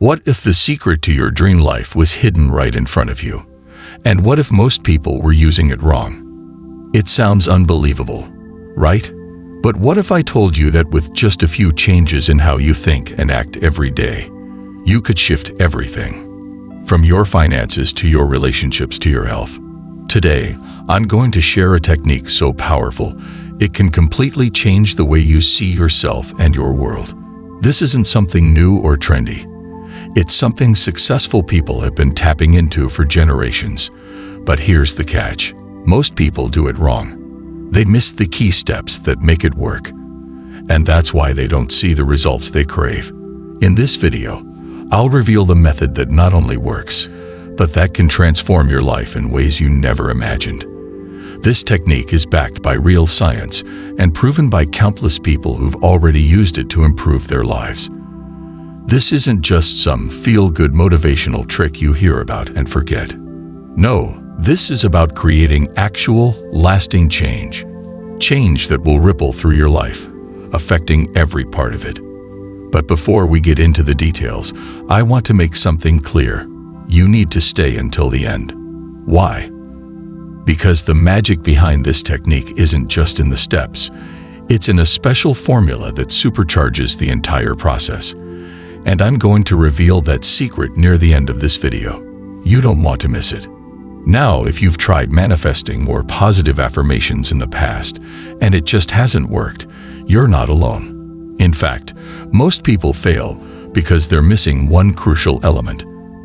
What if the secret to your dream life was hidden right in front of you? And what if most people were using it wrong? It sounds unbelievable, right? But what if I told you that with just a few changes in how you think and act every day, you could shift everything? From your finances to your relationships to your health. Today, I'm going to share a technique so powerful, it can completely change the way you see yourself and your world. This isn't something new or trendy. It's something successful people have been tapping into for generations. But here's the catch. Most people do it wrong. They miss the key steps that make it work. And that's why they don't see the results they crave. In this video, I'll reveal the method that not only works, but that can transform your life in ways you never imagined. This technique is backed by real science and proven by countless people who've already used it to improve their lives. This isn't just some feel-good motivational trick you hear about and forget. No, this is about creating actual, lasting change. Change that will ripple through your life, affecting every part of it. But before we get into the details, I want to make something clear. You need to stay until the end. Why? Because the magic behind this technique isn't just in the steps. It's in a special formula that supercharges the entire process. And I'm going to reveal that secret near the end of this video. You don't want to miss it. Now, if you've tried manifesting or positive affirmations in the past, and it just hasn't worked, you're not alone. In fact, most people fail because they're missing one crucial element.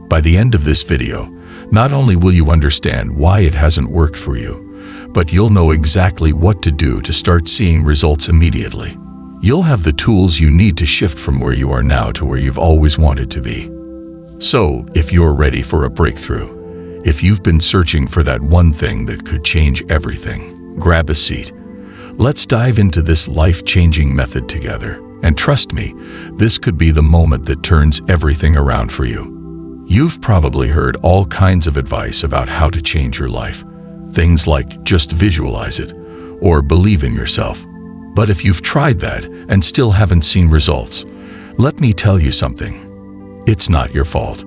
By the end of this video, not only will you understand why it hasn't worked for you, but you'll know exactly what to do to start seeing results immediately. You'll have the tools you need to shift from where you are now to where you've always wanted to be. So, if you're ready for a breakthrough, if you've been searching for that one thing that could change everything, grab a seat. Let's dive into this life-changing method together. And trust me, this could be the moment that turns everything around for you. You've probably heard all kinds of advice about how to change your life. Things like just visualize it, or believe in yourself. But if you've tried that and still haven't seen results, let me tell you something. It's not your fault.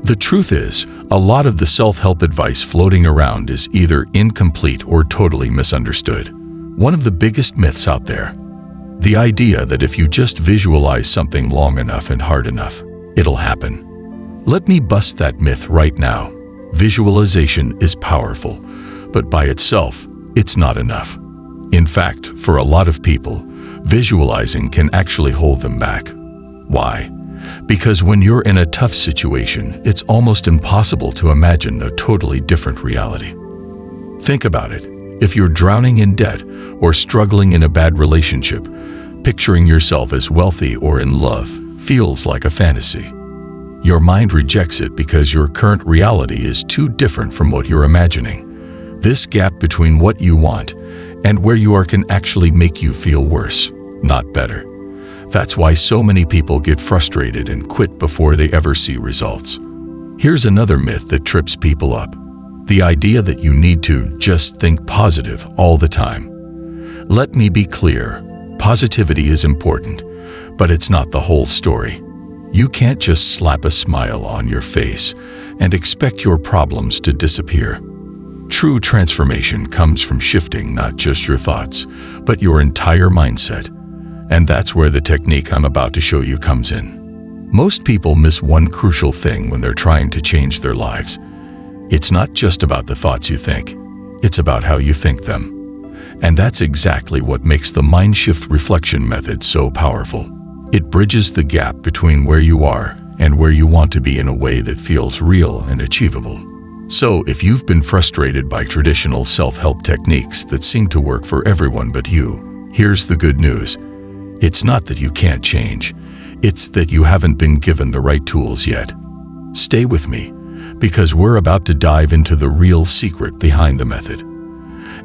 The truth is, a lot of the self-help advice floating around is either incomplete or totally misunderstood. One of the biggest myths out there, the idea that if you just visualize something long enough and hard enough, it'll happen. Let me bust that myth right now. Visualization is powerful, but by itself, it's not enough. In fact, for a lot of people, visualizing can actually hold them back. Why? Because when you're in a tough situation, it's almost impossible to imagine a totally different reality. Think about it. If you're drowning in debt or struggling in a bad relationship, picturing yourself as wealthy or in love feels like a fantasy. Your mind rejects it because your current reality is too different from what you're imagining. This gap between what you want and where you are can actually make you feel worse, not better. That's why so many people get frustrated and quit before they ever see results. Here's another myth that trips people up. The idea that you need to just think positive all the time. Let me be clear, positivity is important, but it's not the whole story. You can't just slap a smile on your face and expect your problems to disappear. True transformation comes from shifting not just your thoughts, but your entire mindset. And that's where the technique I'm about to show you comes in. Most people miss one crucial thing when they're trying to change their lives. It's not just about the thoughts you think, it's about how you think them. And that's exactly what makes the mind shift reflection method so powerful. It bridges the gap between where you are and where you want to be in a way that feels real and achievable. So, if you've been frustrated by traditional self-help techniques that seem to work for everyone but you, here's the good news. It's not that you can't change, it's that you haven't been given the right tools yet. Stay with me, because we're about to dive into the real secret behind the method.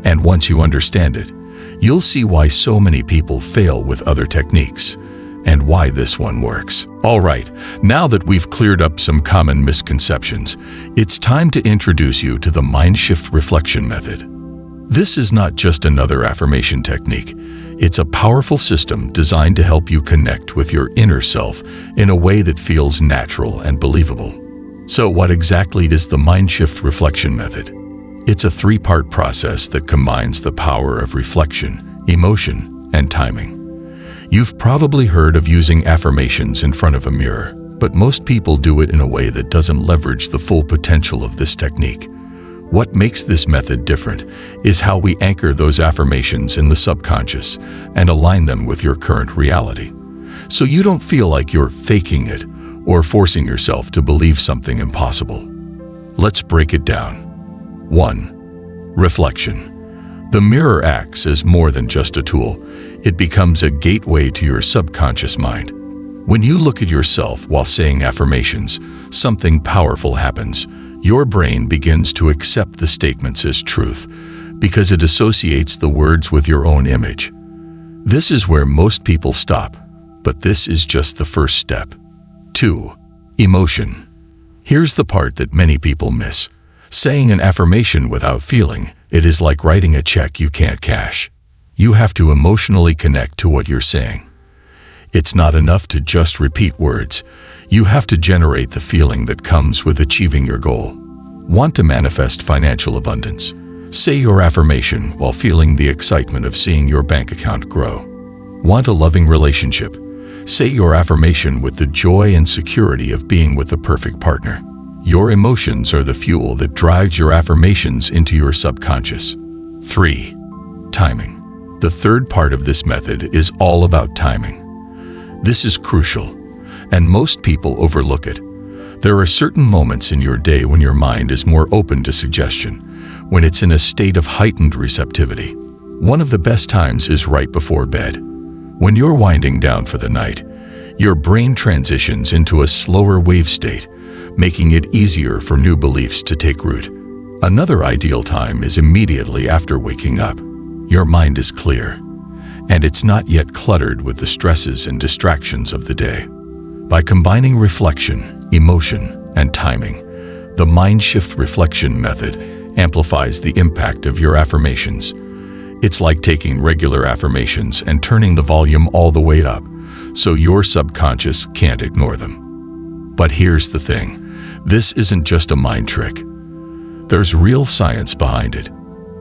And once you understand it, you'll see why so many people fail with other techniques, and why this one works. All right, now that we've cleared up some common misconceptions, it's time to introduce you to the mind shift reflection method. This is not just another affirmation technique. It's a powerful system designed to help you connect with your inner self in a way that feels natural and believable. So what exactly is the mind shift reflection method? It's a three-part process that combines the power of reflection, emotion, and timing. You've probably heard of using affirmations in front of a mirror, but most people do it in a way that doesn't leverage the full potential of this technique. What makes this method different is how we anchor those affirmations in the subconscious and align them with your current reality, so you don't feel like you're faking it or forcing yourself to believe something impossible. Let's break it down. 1. Reflection. The mirror acts as more than just a tool. It becomes a gateway to your subconscious mind. When you look at yourself while saying affirmations, something powerful happens. Your brain begins to accept the statements as truth because it associates the words with your own image. This is where most people stop, but this is just the first step. 2. Emotion. Here's the part that many people miss. Saying an affirmation without feeling it is like writing a check you can't cash. You have to emotionally connect to what you're saying. It's not enough to just repeat words. You have to generate the feeling that comes with achieving your goal. Want to manifest financial abundance? Say your affirmation while feeling the excitement of seeing your bank account grow. Want a loving relationship? Say your affirmation with the joy and security of being with the perfect partner. Your emotions are the fuel that drives your affirmations into your subconscious. 3. Timing. The third part of this method is all about timing. This is crucial, and most people overlook it. There are certain moments in your day when your mind is more open to suggestion, when it's in a state of heightened receptivity. One of the best times is right before bed. When you're winding down for the night, your brain transitions into a slower wave state, making it easier for new beliefs to take root. Another ideal time is immediately after waking up. Your mind is clear, and it's not yet cluttered with the stresses and distractions of the day. By combining reflection, emotion, and timing, the mind shift reflection method amplifies the impact of your affirmations. It's like taking regular affirmations and turning the volume all the way up, so your subconscious can't ignore them. But here's the thing, this isn't just a mind trick. There's real science behind it.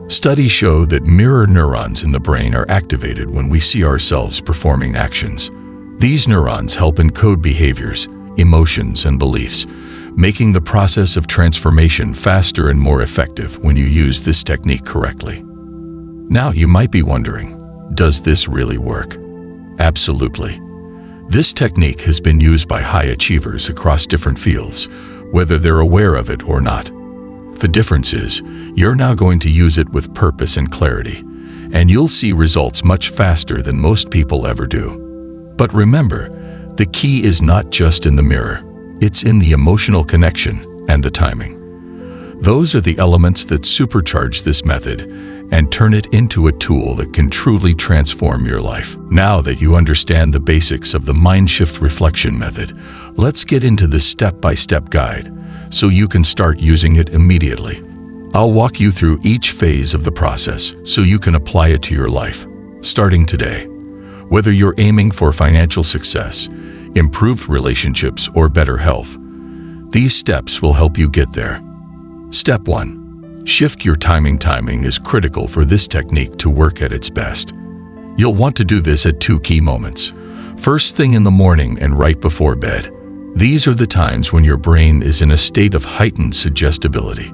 Studies show that mirror neurons in the brain are activated when we see ourselves performing actions. These neurons help encode behaviors, emotions, and beliefs, making the process of transformation faster and more effective when you use this technique correctly. Now you might be wondering, does this really work? Absolutely. This technique has been used by high achievers across different fields, whether they're aware of it or not. The difference is, you're now going to use it with purpose and clarity, and you'll see results much faster than most people ever do. But remember, the key is not just in the mirror, it's in the emotional connection and the timing. Those are the elements that supercharge this method and turn it into a tool that can truly transform your life. Now that you understand the basics of the mind shift reflection method, let's get into the step-by-step guide so you can start using it immediately. I'll walk you through each phase of the process so you can apply it to your life, starting today. Whether you're aiming for financial success, improved relationships, or better health, these steps will help you get there. Step 1. Shift your timing. Timing is critical for this technique to work at its best. You'll want to do this at 2 key moments. First thing in the morning and right before bed. These are the times when your brain is in a state of heightened suggestibility,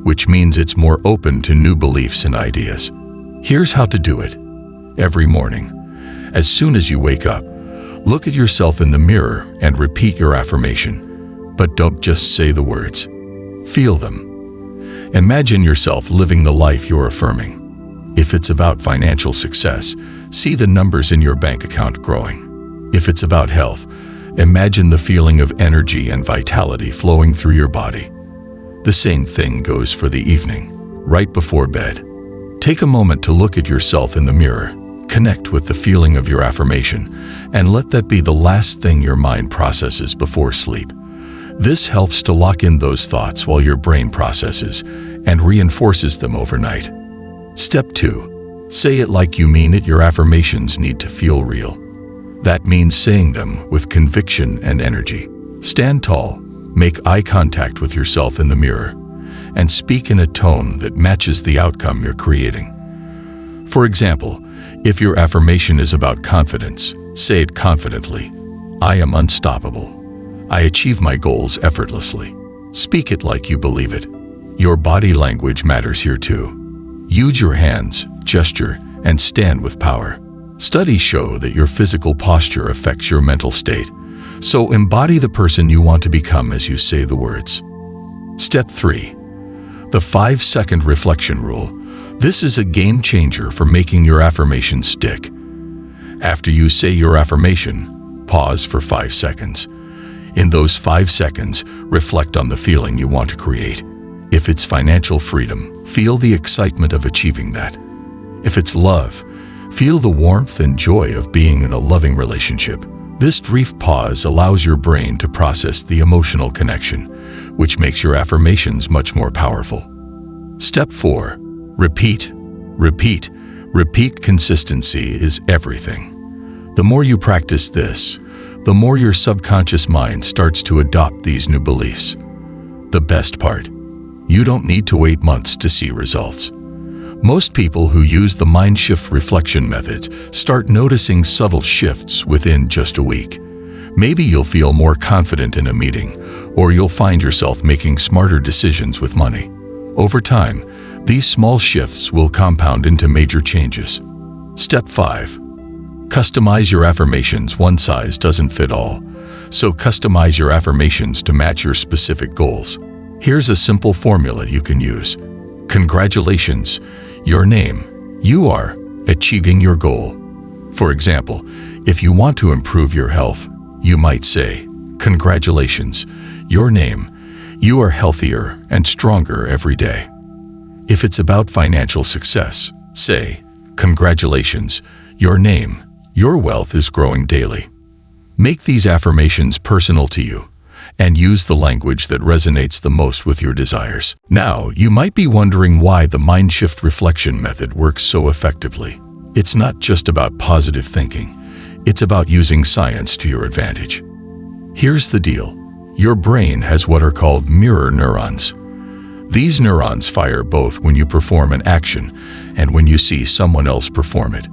which means it's more open to new beliefs and ideas. Here's how to do it. Every morning, as soon as you wake up, look at yourself in the mirror and repeat your affirmation. But don't just say the words. Feel them. Imagine yourself living the life you're affirming. If it's about financial success, see the numbers in your bank account growing. If it's about health, imagine the feeling of energy and vitality flowing through your body. The same thing goes for the evening, right before bed. Take a moment to look at yourself in the mirror, connect with the feeling of your affirmation, and let that be the last thing your mind processes before sleep. This helps to lock in those thoughts while your brain processes and reinforces them overnight. Step 2. Say it like you mean it. Your affirmations need to feel real. That means saying them with conviction and energy. Stand tall, make eye contact with yourself in the mirror, and speak in a tone that matches the outcome you're creating. For example, if your affirmation is about confidence, say it confidently. I am unstoppable. I achieve my goals effortlessly. Speak it like you believe it. Your body language matters here too. Use your hands, gesture, and stand with power. Studies show that your physical posture affects your mental state, so embody the person you want to become as you say the words. Step 3. The 5-second reflection rule. This is a game changer for making your affirmation stick. After you say your affirmation, pause for 5 seconds. In those 5 seconds, reflect on the feeling you want to create. If it's financial freedom, feel the excitement of achieving that. If it's love, feel the warmth and joy of being in a loving relationship. This brief pause allows your brain to process the emotional connection, which makes your affirmations much more powerful. Step 4. Repeat, repeat, repeat. Consistency is everything. The more you practice this, the more your subconscious mind starts to adopt these new beliefs. The best part, you don't need to wait months to see results. Most people who use the mind shift reflection method start noticing subtle shifts within just a week. Maybe you'll feel more confident in a meeting, or you'll find yourself making smarter decisions with money. Over time, these small shifts will compound into major changes. Step 5. Customize your affirmations. One size doesn't fit all, so customize your affirmations to match your specific goals. Here's a simple formula you can use. Congratulations, your name. You are achieving your goal. For example, if you want to improve your health, you might say, congratulations, your name. You are healthier and stronger every day. If it's about financial success, say, congratulations, your name. Your wealth is growing daily. Make these affirmations personal to you, and use the language that resonates the most with your desires. Now, you might be wondering why the mind shift reflection method works so effectively. It's not just about positive thinking. It's about using science to your advantage. Here's the deal. Your brain has what are called mirror neurons. These neurons fire both when you perform an action and when you see someone else perform it.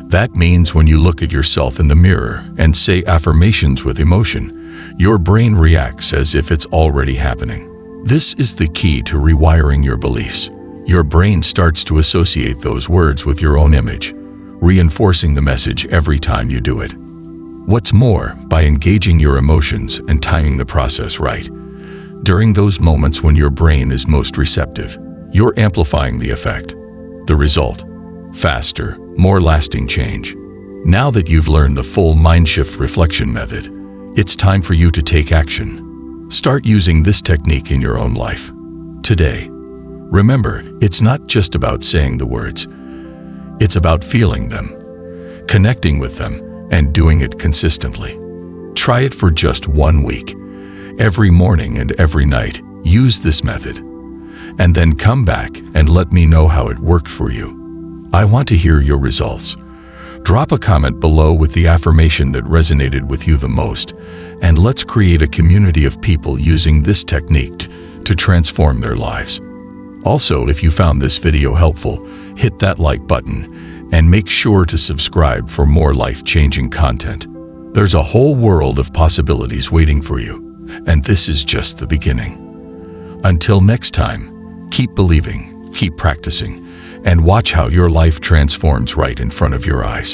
That means when you look at yourself in the mirror and say affirmations with emotion, your brain reacts as if it's already happening. This is the key to rewiring your beliefs. Your brain starts to associate those words with your own image, reinforcing the message every time you do it. What's more, by engaging your emotions and timing the process right, during those moments when your brain is most receptive, you're amplifying the effect. The result: faster, more lasting change. Now that you've learned the full mind shift reflection method, it's time for you to take action. Start using this technique in your own life today. Remember, it's not just about saying the words. It's about feeling them, connecting with them, and doing it consistently. Try it for just 1 week. Every morning and every night, use this method. And then come back and let me know how it worked for you. I want to hear your results. Drop a comment below with the affirmation that resonated with you the most, and let's create a community of people using this technique to transform their lives. Also, if you found this video helpful, hit that like button and make sure to subscribe for more life-changing content. There's a whole world of possibilities waiting for you, and this is just the beginning. Until next time, keep believing, keep practicing, and watch how your life transforms right in front of your eyes.